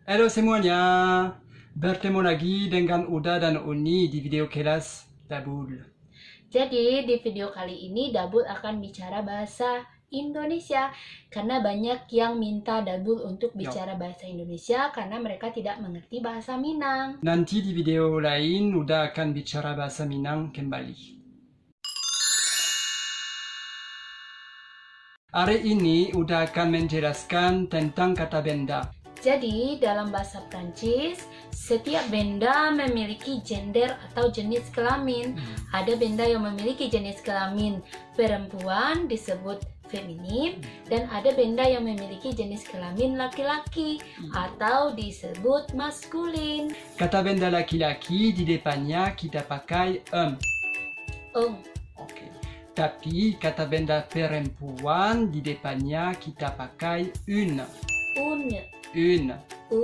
Halo semuanya, bertemu lagi dengan Uda dan Uni di video kelas Dabul. Jadi di video kali ini Dabul akan bicara bahasa Indonesia karena banyak yang minta Dabul untuk bicara bahasa Indonesia karena mereka tidak mengerti bahasa Minang. Nanti di video lain Uda akan bicara bahasa Minang kembali. Hari ini Uda akan menjelaskan tentang kata benda. Jadi dalam bahasa Prancis, setiap benda memiliki gender atau jenis kelamin. Ada benda yang memiliki jenis kelamin perempuan disebut feminin, dan ada benda yang memiliki jenis kelamin laki-laki atau disebut maskulin. Kata benda laki-laki di depannya kita pakai Oke. Tapi kata benda perempuan di depannya kita pakai une. Une.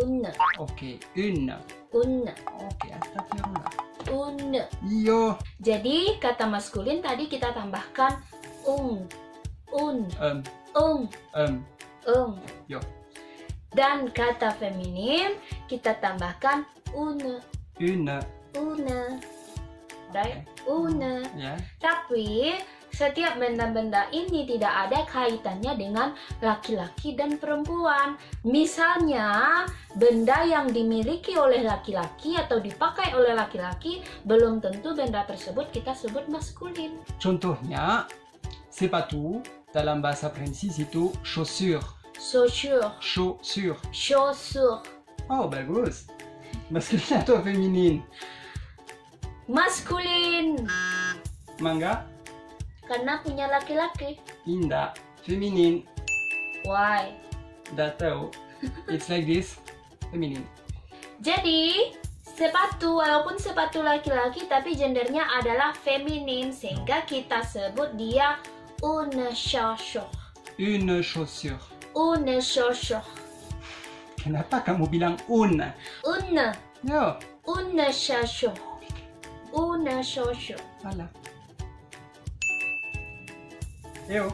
Oke, une. Oke, astagfirullah. Une. Iyo. Jadi kata maskulin tadi kita tambahkan Yo. Dan kata feminin kita tambahkan une. Right? Une. Ya. Tapi setiap benda-benda ini tidak ada kaitannya dengan laki-laki dan perempuan. Misalnya, benda yang dimiliki oleh laki-laki atau dipakai oleh laki-laki belum tentu benda tersebut kita sebut maskulin. Contohnya, sepatu dalam bahasa Prancis itu chaussure. Chaussure. Oh, bagus. Maskulin atau feminin? Maskulin. Mangga? Karena punya laki-laki. Indah. Feminin. Why? Dah tahu. It's like this. Feminin. Jadi, sepatu walaupun sepatu laki-laki tapi gendernya adalah feminin sehingga kita sebut dia une chaussure. Une chaussure. Une chaussure. Kenapa kamu bilang une? Une. Yo. Une chaussure. Une chaussure. Voilà. Yo.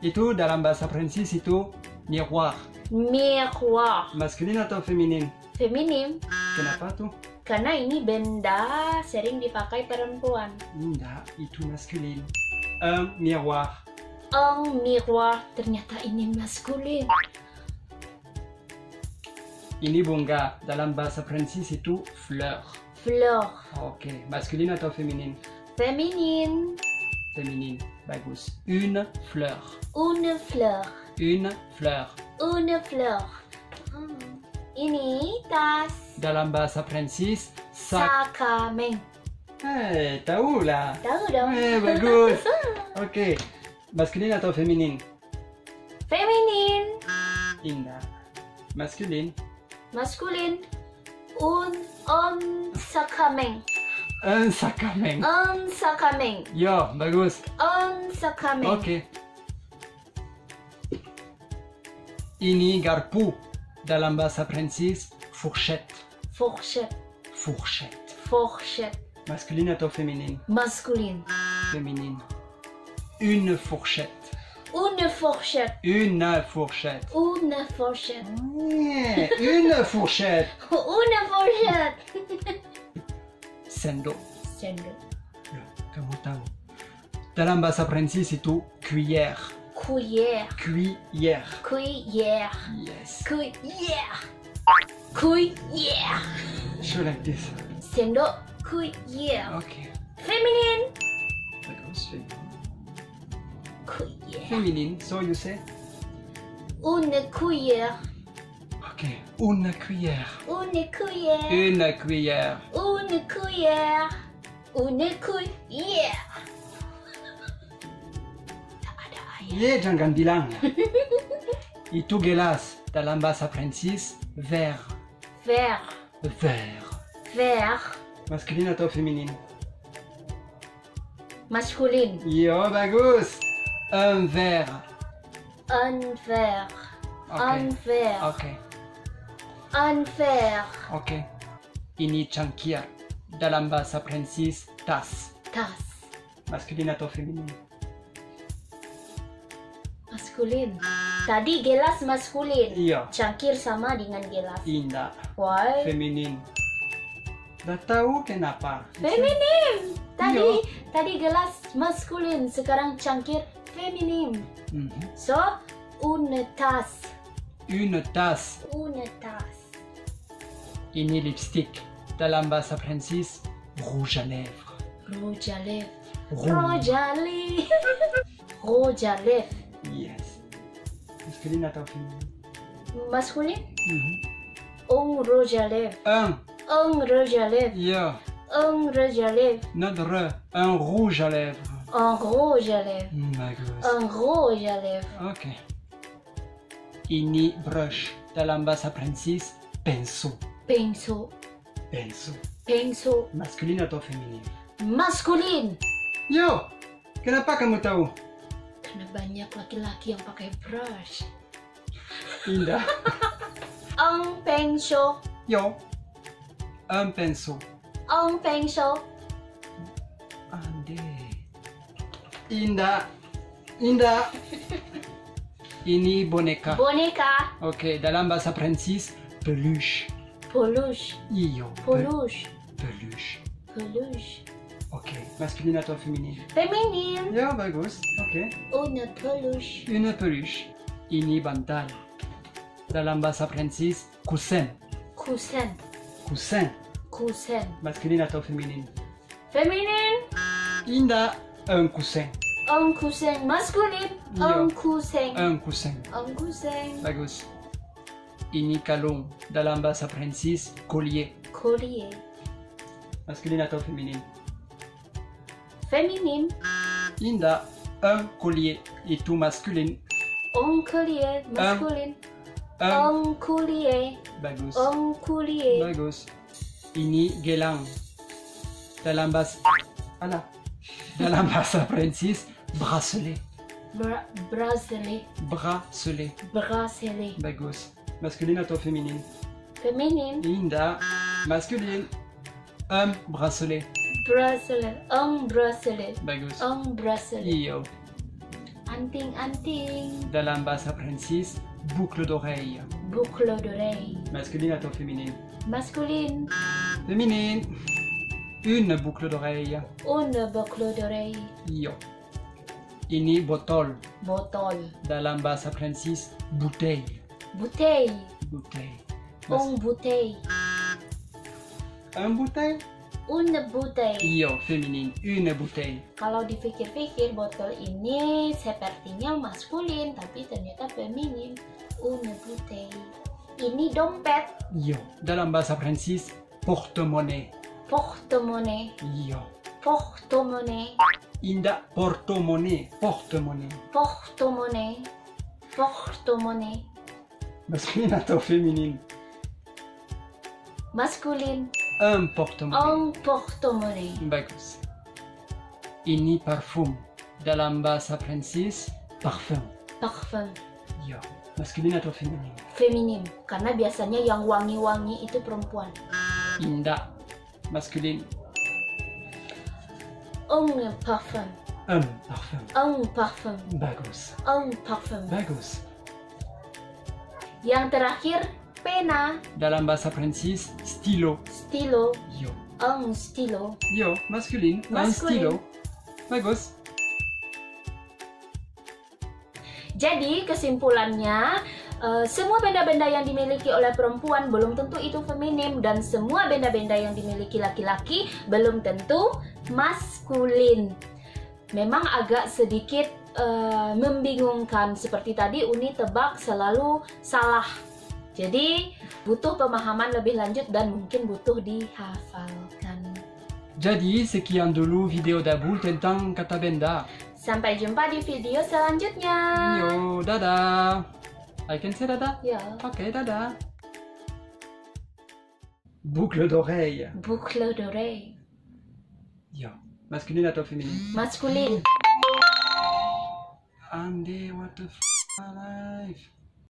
Itu dalam bahasa Prancis itu miroir. Miroir. Maskulin atau feminin? Feminin. Kenapa tuh? Karena ini benda sering dipakai perempuan. Indah, itu maskulin. Un miroir. Un miroir. Ternyata ini maskulin. Ini bunga. Dalam bahasa Prancis itu fleur. Fleur. Oke, maskulin atau feminin? Feminin. Feminin, bagus. Une fleur. Une fleur. Une fleur. Une fleur. Ini tas. Dalam bahasa Prancis, Sakameng. Tahu lah. Tahu dong. Bagus. Oke, maskulin atau feminin? Feminin. Indah. Maskulin. Maskulin. Un sakameng. Un sakameng. Un sakameng. Yo, bagus. Un sakameng. Oke. Ini garpu. Dalam bahasa Prancis, fourchette. Fourchette. Fourchette. Fourchette. Masculin atau feminin? Maskulin. Feminin. Une fourchette. Une fourchette. Une fourchette. Une fourchette. Une fourchette. Une fourchette. Sendok. Sendok. Ya, kamu tahu. Dalam bahasa Prancis itu cuillère. Cuillère. Cuillère. Cuillère. Yes. Cuillère. Cuillère. So like this. Sendok. Cuillère. Okay. Feminin. Bagus, feminin. Cuillère. Feminin, so you say? Une cuillère. Okay. Une cuillère. Une cuillère. Une cuillère. Une cuillère. Une cuillère. Tak ada air. Ye, jangan bilang. Itu gelas. Dalam bahasa Prancis, verre. Verre. Verre. Verre. Masculin atau feminin? Masculin. Yo, bagus. Un verre. Un verre. Un verre. Okay. Un verre. Oke. Ini cangkir. Dalam bahasa Prancis, tas. Tas. Maskulin atau feminin? Maskulin. Tadi gelas maskulin. Iya. Cangkir sama dengan gelas. Indah. Why? Feminin. Dah tahu kenapa? Feminim. Iya. Tadi gelas maskulin, sekarang cangkir feminim. Mhm. So, une tasse. Une tasse. Une tasse. Ini lipstick. Dalam bahasa Prancis, rouge à lèvres. Rouge à lèvres. Rouge. Rouge à lèvres. Rouge à lèvres. Yes. Masculin atau feminin? Masculin? Mhm. Un rouge à lèvres. Un rouge à lèvres. Iya. Un rouge à lèvres. Notre un rouge à lèvres. Un rouge à lèvres. Bagus. Un rouge à lèvres. Oke. Ini brush. Dalam bahasa Prancis, pinceau. Pinceau. Pinceau. Pinceau. Masculin atau feminin? Maskulin. Yo, kenapa kamu tahu? Karena banyak laki-laki yang pakai brush. Indah. Un pinceau. Yo, un pinceau. Un pinceau. Ande. Indah. Indah. Ini boneka. Boneka. Oke, dalam bahasa Prancis, peluche. Peluche. Iyo. Peluche. Peluche. Peluche. Oke, masculin atau feminin? Feminin. Ya, bagus. Oke. Une peluche. Une peluche. Ini bantal. Dalam bahasa Prancis, coussin. Coussin. Coussin. Coussin. Masculin atau feminin? Feminin. Indah. Un coussin. Un coussin. Masculin. Un Iya. coussin. Un coussin. Un coussin. Bagus. Ini kalung. Dalam bahasa Prancis, collier. Collier. Masculin atau feminin? Feminin. Indah. Un collier. Itu masculin. Un collier. Masculin. Un. Un collier. Bagus. Un collier. Bagus. Ini gelang. Dalam bahasa... Alah. Dalam bahasa Prancis, bracelet. Bracelet. Bracelet. Bracelet. Bagus. Masculin atau feminin? Feminin. Indah. Masculin. Un bracelet. Bracelet. Un bracelet. Bagus. Un bracelet. Iyo. Anting-anting. Dalam bahasa Prancis, boucle d'oreille. Boucle d'oreille. Masculin atau feminin? Masculin. Feminin. Une boucle d'oreille. Une boucle d'oreille. Iyo. Ini botol. Botol. Dalam bahasa Prancis, bouteille. Bouteille. Bouteille. Un bouteille. Un bouteille? Une bouteille. Iyo, feminin. Une bouteille. Kalau dipikir-pikir botol ini sepertinya maskulin tapi ternyata feminin. Une bouteille. Ini dompet. Iyo. Dalam bahasa Prancis, porte-monnaie. Portemonnaie. Iyo. Portemonnaie. Indah, porte-monnaie. Porte-monnaie. Portemonnaie. Portemonnaie. Masculin atau feminin? Maskulin. Un porte-monnaie. Un portemonnaie. Bagus. Ini parfum. Dalam bahasa Prancis, parfum. Parfum. Iyo. Masculin atau feminin? Feminim. Karena biasanya yang wangi-wangi itu perempuan. Indah. Masculin. Un parfum. Un parfum. Un parfum. Bagus. Un parfum. Bagus. Yang terakhir, pena. Dalam bahasa Prancis, stylo. Stilo. Yo. Un stilo. Yo, masculin. Un Masculin. stylo. Bagus. Jadi kesimpulannya, semua benda-benda yang dimiliki oleh perempuan belum tentu itu feminim, dan semua benda-benda yang dimiliki laki-laki belum tentu maskulin. Memang agak sedikit membingungkan, seperti tadi Uni tebak selalu salah. Jadi butuh pemahaman lebih lanjut dan mungkin butuh dihafalkan. Jadi sekian dulu video Dabul tentang kata benda. Sampai jumpa di video selanjutnya. Yo, dadah. I can say dadah? Ya. Ok, dadah. Boucle d'oreille. Boucle d'oreille. Yo. Masculin atau feminin? Maskulin. Ande, what the f*** my life.